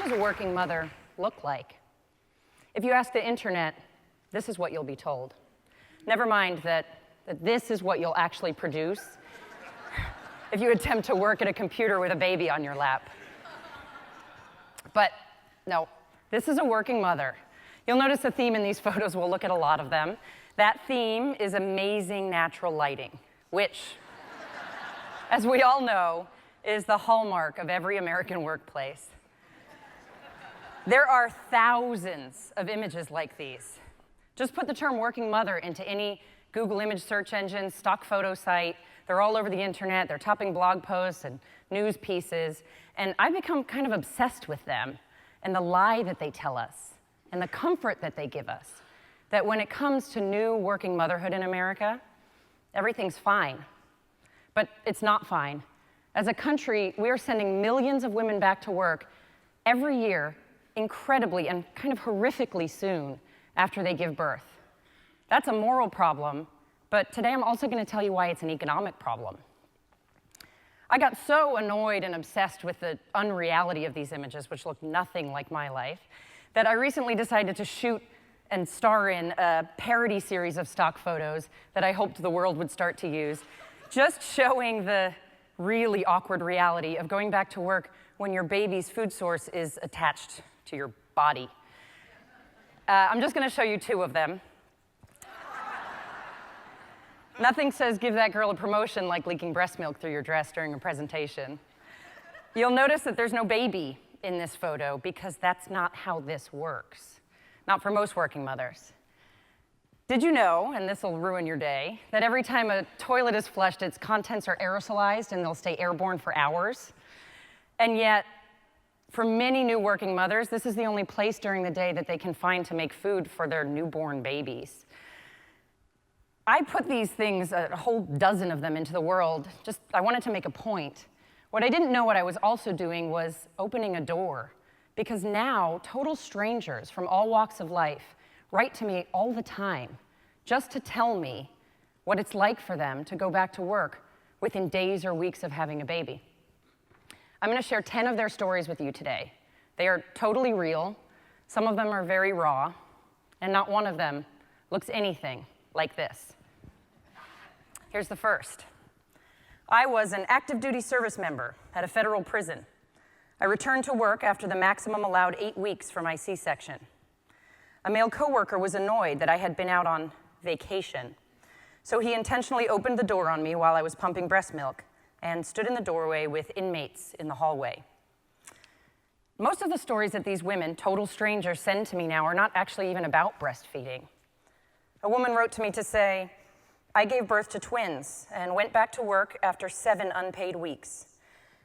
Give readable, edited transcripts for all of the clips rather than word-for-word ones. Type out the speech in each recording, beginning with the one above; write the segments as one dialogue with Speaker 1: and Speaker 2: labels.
Speaker 1: does a working mother look like? If you ask the internet, this is what you'll be told. Never mind that this is what you'll actually produce if you attempt to work at a computer with a baby on your lap. But no, this is a working mother. You'll notice a theme in these photos. We'll look at a lot of them. That theme is amazing natural lighting, which, as we all know, is the hallmark of every American workplace. There are thousands of images like these. Just put the term working mother into any Google image search engine, stock photo site. They're all over the internet. They're topping blog posts and news pieces. And I've become kind of obsessed with them and the lie that they tell us and the comfort that they give us, that when it comes to new working motherhood in America, everything's fine. But it's not fine. As a country, we are sending millions of women back to work every year incredibly and kind of horrifically soon after they give birth. That's a moral problem, but today I'm also going to tell you why it's an economic problem. I got so annoyed and obsessed with the unreality of these images, which look nothing like my life, that I recently decided to shoot and star in a parody series of stock photos that I hoped the world would start to use, just showing the really awkward reality of going back to work when your baby's food source is attached to your body. I'm just going to show you two of them. Nothing says give that girl a promotion like leaking breast milk through your dress during a presentation. You'll notice that there's no baby in this photo because that's not how this works. Not for most working mothers. Did you know, and this will ruin your day, that every time a toilet is flushed, its contents are aerosolized and they'll stay airborne for hours? And yet, for many new working mothers, this is the only place during the day that they can find to make food for their newborn babies. I put these things, a whole dozen of them, into the world. I wanted to make a point. What I didn't know what I was also doing was opening a door. Because now, total strangers from all walks of life write to me all the time just to tell me what it's like for them to go back to work within days or weeks of having a baby. I'm going to share 10 of their stories with you today. They are totally real. Some of them are very raw, and not one of them looks anything like this. Here's the first. I was an active duty service member at a federal prison. I returned to work after the maximum allowed 8 weeks for my C-section. A male coworker was annoyed that I had been out on vacation, so he intentionally opened the door on me while I was pumping breast milk and stood in the doorway with inmates in the hallway. Most of the stories that these women, total strangers, send to me now are not actually even about breastfeeding. A woman wrote to me to say, I gave birth to twins and went back to work after 7 unpaid weeks.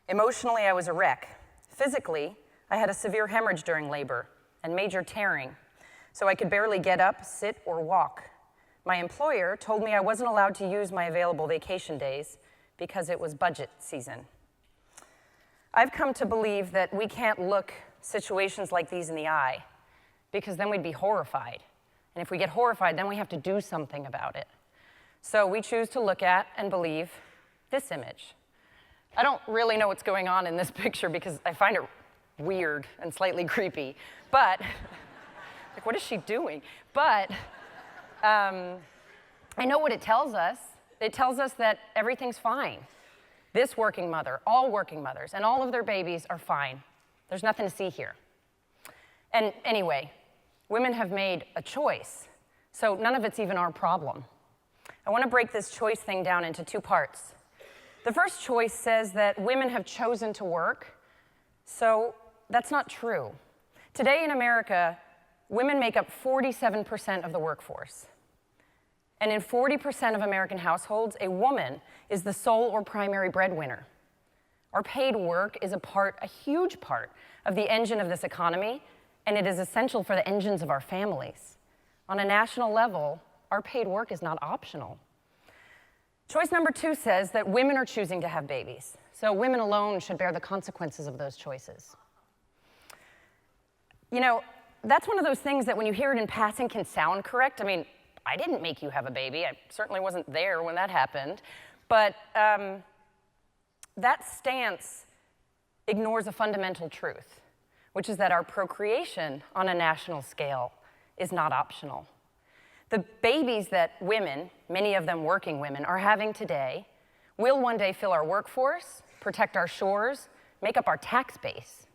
Speaker 1: Emotionally, I was a wreck. Physically, I had a severe hemorrhage during labor and major tearing, so I could barely get up, sit, or walk. My employer told me I wasn't allowed to use my available vacation days because it was budget season. I've come to believe that we can't look situations like these in the eye because then we'd be horrified. And if we get horrified, then we have to do something about it. So we choose to look at and believe this image. I don't really know what's going on in this picture because I find it weird and slightly creepy, but, like, what is she doing? But I know what it tells us. It tells us that everything's fine. This working mother, all working mothers, and all of their babies are fine. There's nothing to see here. And anyway, women have made a choice, so none of it's even our problem. I want to break this choice thing down into 2 parts. The first choice says that women have chosen to work, so that's not true. Today in America, women make up 47% of the workforce. And in 40% of American households, a woman is the sole or primary breadwinner. Our paid work is a huge part of the engine of this economy, and it is essential for the engines of our families. On a national level, our paid work is not optional. Choice number 2 says that women are choosing to have babies, so women alone should bear the consequences of those choices. You know, that's one of those things that when you hear it in passing can sound correct. I mean, I didn't make you have a baby. I certainly wasn't there when that happened. But that stance ignores a fundamental truth, which is that our procreation on a national scale is not optional. The babies that women, many of them working women, are having today will one day fill our workforce, protect our shores, make up our tax base.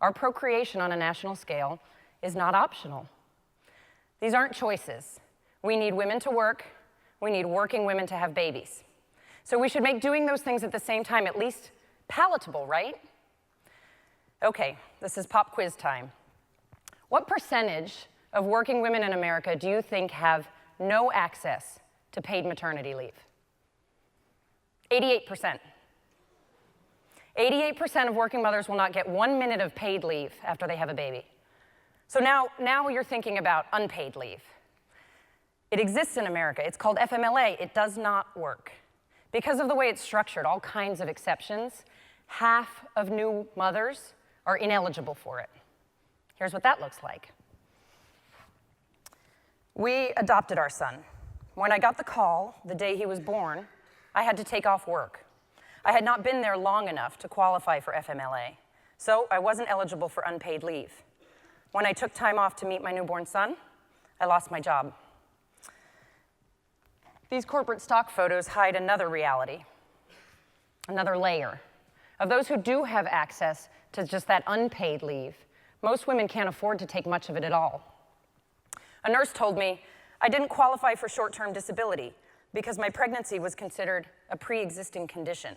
Speaker 1: Our procreation on a national scale is not optional. These aren't choices. We need women to work. We need working women to have babies. So we should make doing those things at the same time at least palatable, right? Okay, this is pop quiz time. What percentage of working women in America do you think have no access to paid maternity leave? 88%. 88% of working mothers will not get 1 minute of paid leave after they have a baby. So now you're thinking about unpaid leave. It exists in America. It's called FMLA. It does not work. Because of the way it's structured, all kinds of exceptions, half of new mothers are ineligible for it. Here's what that looks like. We adopted our son. When I got the call the day he was born, I had to take off work. I had not been there long enough to qualify for FMLA, so I wasn't eligible for unpaid leave. When I took time off to meet my newborn son, I lost my job. These corporate stock photos hide another reality, another layer. Of those who do have access to just that unpaid leave, most women can't afford to take much of it at all. A nurse told me I didn't qualify for short-term disability because my pregnancy was considered a pre-existing condition.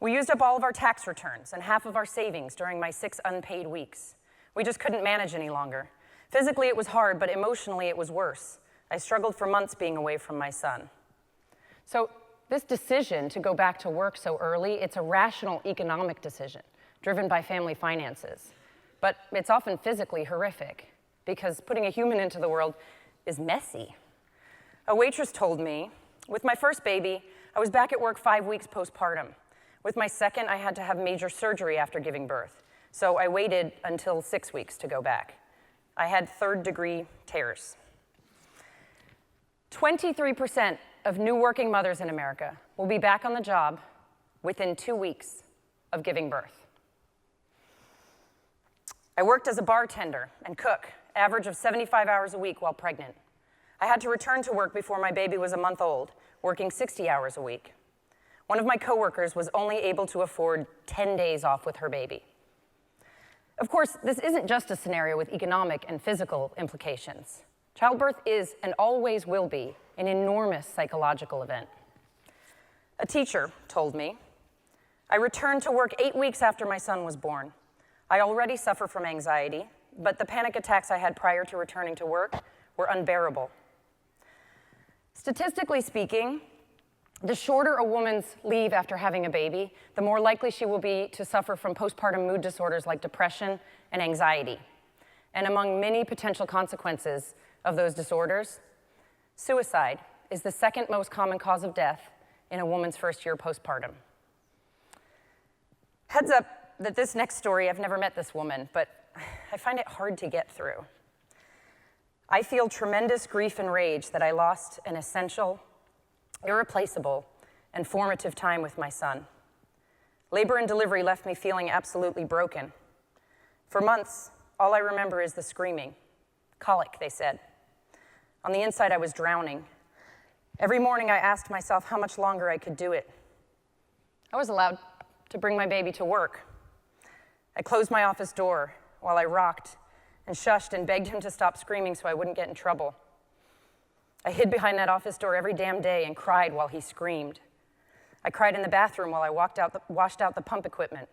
Speaker 1: We used up all of our tax returns and half of our savings during my 6 unpaid weeks. We just couldn't manage any longer. Physically, it was hard, but emotionally, it was worse. I struggled for months being away from my son. So this decision to go back to work so early, it's a rational economic decision driven by family finances. But it's often physically horrific because putting a human into the world is messy. A waitress told me, with my first baby, I was back at work 5 weeks postpartum. With my second, I had to have major surgery after giving birth. So I waited until 6 weeks to go back. I had 3rd-degree tears. 23% of new working mothers in America will be back on the job within 2 weeks of giving birth. I worked as a bartender and cook, average of 75 hours a week while pregnant. I had to return to work before my baby was a month old, working 60 hours a week. One of my coworkers was only able to afford 10 days off with her baby. Of course, this isn't just a scenario with economic and physical implications. Childbirth is, and always will be, an enormous psychological event. A teacher told me, I returned to work 8 weeks after my son was born. I already suffer from anxiety, but the panic attacks I had prior to returning to work were unbearable. Statistically speaking, the shorter a woman's leave after having a baby, the more likely she will be to suffer from postpartum mood disorders like depression and anxiety. And among many potential consequences of those disorders, suicide is the 2nd most common cause of death in a woman's first year postpartum. Heads up that this next story, I've never met this woman, but I find it hard to get through. I feel tremendous grief and rage that I lost an essential, irreplaceable, and formative time with my son. Labor and delivery left me feeling absolutely broken. For months, all I remember is the screaming. Colic, they said. On the inside, I was drowning. Every morning, I asked myself how much longer I could do it. I was allowed to bring my baby to work. I closed my office door while I rocked and shushed and begged him to stop screaming so I wouldn't get in trouble. I hid behind that office door every damn day and cried while he screamed. I cried in the bathroom while I washed out the pump equipment.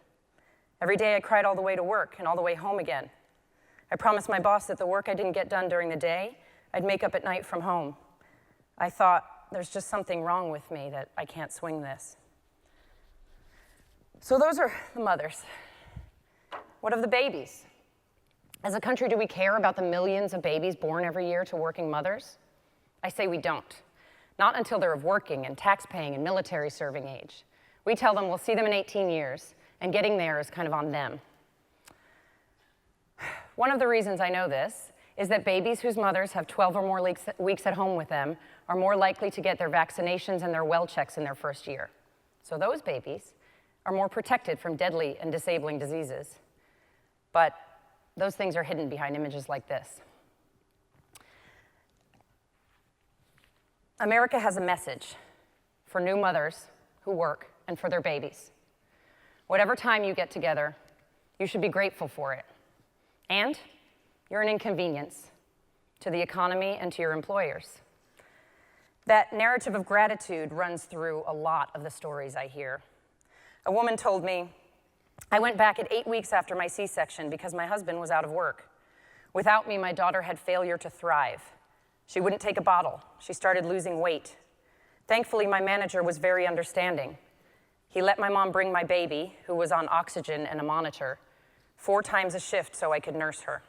Speaker 1: Every day I cried all the way to work and all the way home again. I promised my boss that the work I didn't get done during the day, I'd make up at night from home. I thought, there's just something wrong with me that I can't swing this. So those are the mothers. What of the babies? As a country, do we care about the millions of babies born every year to working mothers? I say we don't. Not until they're of working and tax-paying and military serving age. We tell them we'll see them in 18 years, and getting there is kind of on them. One of the reasons I know this is that babies whose mothers have 12 or more weeks at home with them are more likely to get their vaccinations and their well checks in their first year. So those babies are more protected from deadly and disabling diseases. But those things are hidden behind images like this. America has a message for new mothers who work and for their babies. Whatever time you get together, you should be grateful for it. And you're an inconvenience to the economy and to your employers. That narrative of gratitude runs through a lot of the stories I hear. A woman told me, "I went back at 8 weeks after my C-section because my husband was out of work. Without me, my daughter had failure to thrive. She wouldn't take a bottle. She started losing weight. Thankfully, my manager was very understanding. He let my mom bring my baby, who was on oxygen and a monitor, 4 times a shift so I could nurse her."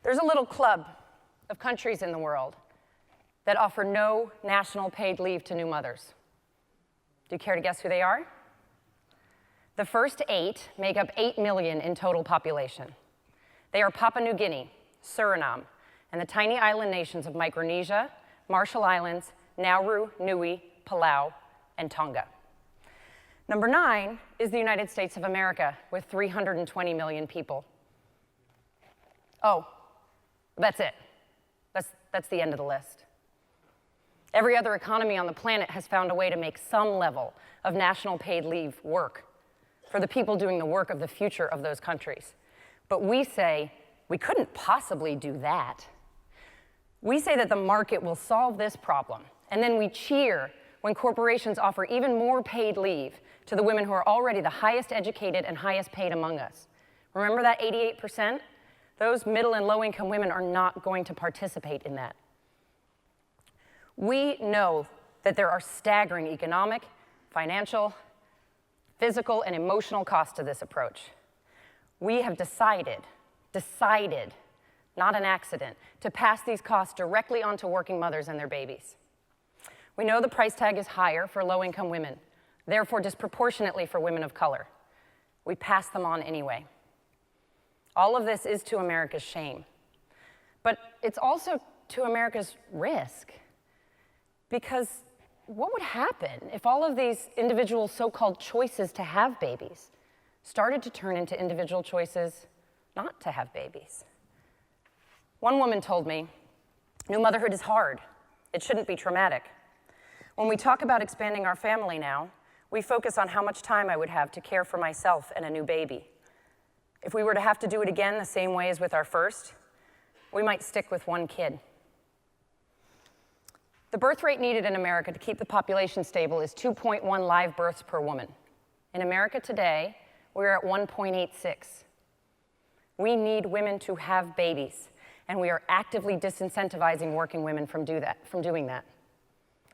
Speaker 1: There's a little club of countries in the world that offer no national paid leave to new mothers. Do you care to guess who they are? The first 8 make up 8 million in total population. They are Papua New Guinea, Suriname, and the tiny island nations of Micronesia, Marshall Islands, Nauru, Niue, Palau, and Tonga. Number 9 is the United States of America with 320 million people. Oh, that's it. That's the end of the list. Every other economy on the planet has found a way to make some level of national paid leave work for the people doing the work of the future of those countries. But we say, we couldn't possibly do that. We say that the market will solve this problem, and then we cheer when corporations offer even more paid leave to the women who are already the highest educated and highest paid among us. Remember that 88%? Those middle and low-income women are not going to participate in that. We know that there are staggering economic, financial, physical, and emotional costs to this approach. We have decided, not an accident, to pass these costs directly onto working mothers and their babies. We know the price tag is higher for low-income women, therefore disproportionately for women of color. We pass them on anyway. All of this is to America's shame, but it's also to America's risk. Because what would happen if all of these individual so-called choices to have babies started to turn into individual choices not to have babies? One woman told me, "New motherhood is hard. It shouldn't be traumatic. When we talk about expanding our family now, we focus on how much time I would have to care for myself and a new baby. If we were to have to do it again the same way as with our first, we might stick with 1 kid." The birth rate needed in America to keep the population stable is 2.1 live births per woman. In America today, we're at 1.86. We need women to have babies, and we are actively disincentivizing working women from doing that.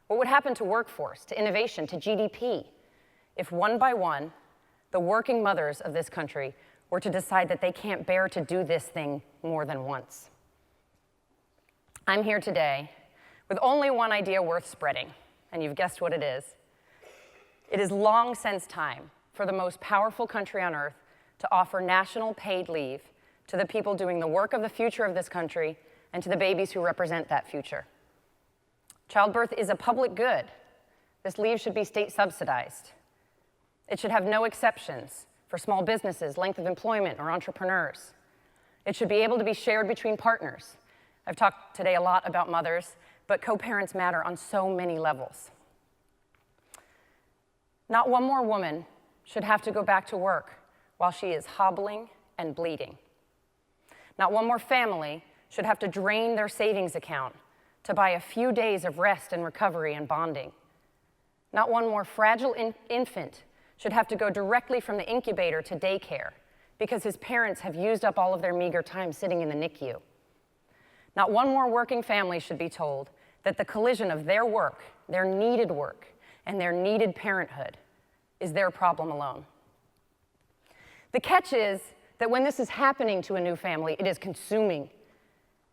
Speaker 1: What would happen to workforce, to innovation, to GDP, if one by one, the working mothers of this country were to decide that they can't bear to do this thing more than once? I'm here today with only one idea worth spreading, and you've guessed what it is. It is long since time for the most powerful country on earth to offer national paid leave to the people doing the work of the future of this country and to the babies who represent that future. Childbirth is a public good. This leave should be state subsidized. It should have no exceptions for small businesses, length of employment, or entrepreneurs. It should be able to be shared between partners. I've talked today a lot about mothers, but co-parents matter on so many levels. Not one more woman should have to go back to work while she is hobbling and bleeding. Not one more family should have to drain their savings account to buy a few days of rest and recovery and bonding. Not one more fragile infant should have to go directly from the incubator to daycare because his parents have used up all of their meager time sitting in the NICU. Not one more working family should be told that the collision of their work, their needed work, and their needed parenthood is their problem alone. The catch is that when this is happening to a new family, it is consuming.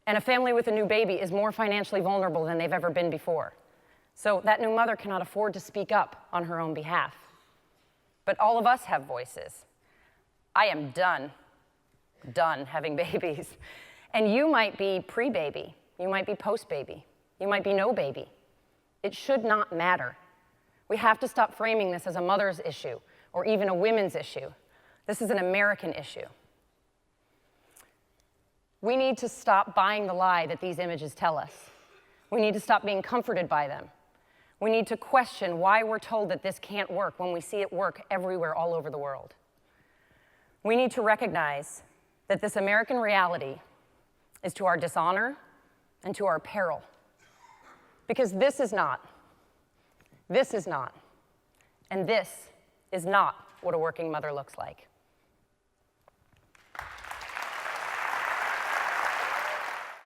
Speaker 1: And a family with a new baby is more financially vulnerable than they've ever been before. So that new mother cannot afford to speak up on her own behalf. But all of us have voices. I am done having babies. And you might be pre-baby, you might be post-baby, you might be no baby. It should not matter. We have to stop framing this as a mother's issue or even a women's issue. This is an American issue. We need to stop buying the lie that these images tell us. We need to stop being comforted by them. We need to question why we're told that this can't work when we see it work everywhere all over the world. We need to recognize that this American reality is to our dishonor and to our peril. Because this is not, and this is not what a working mother looks like.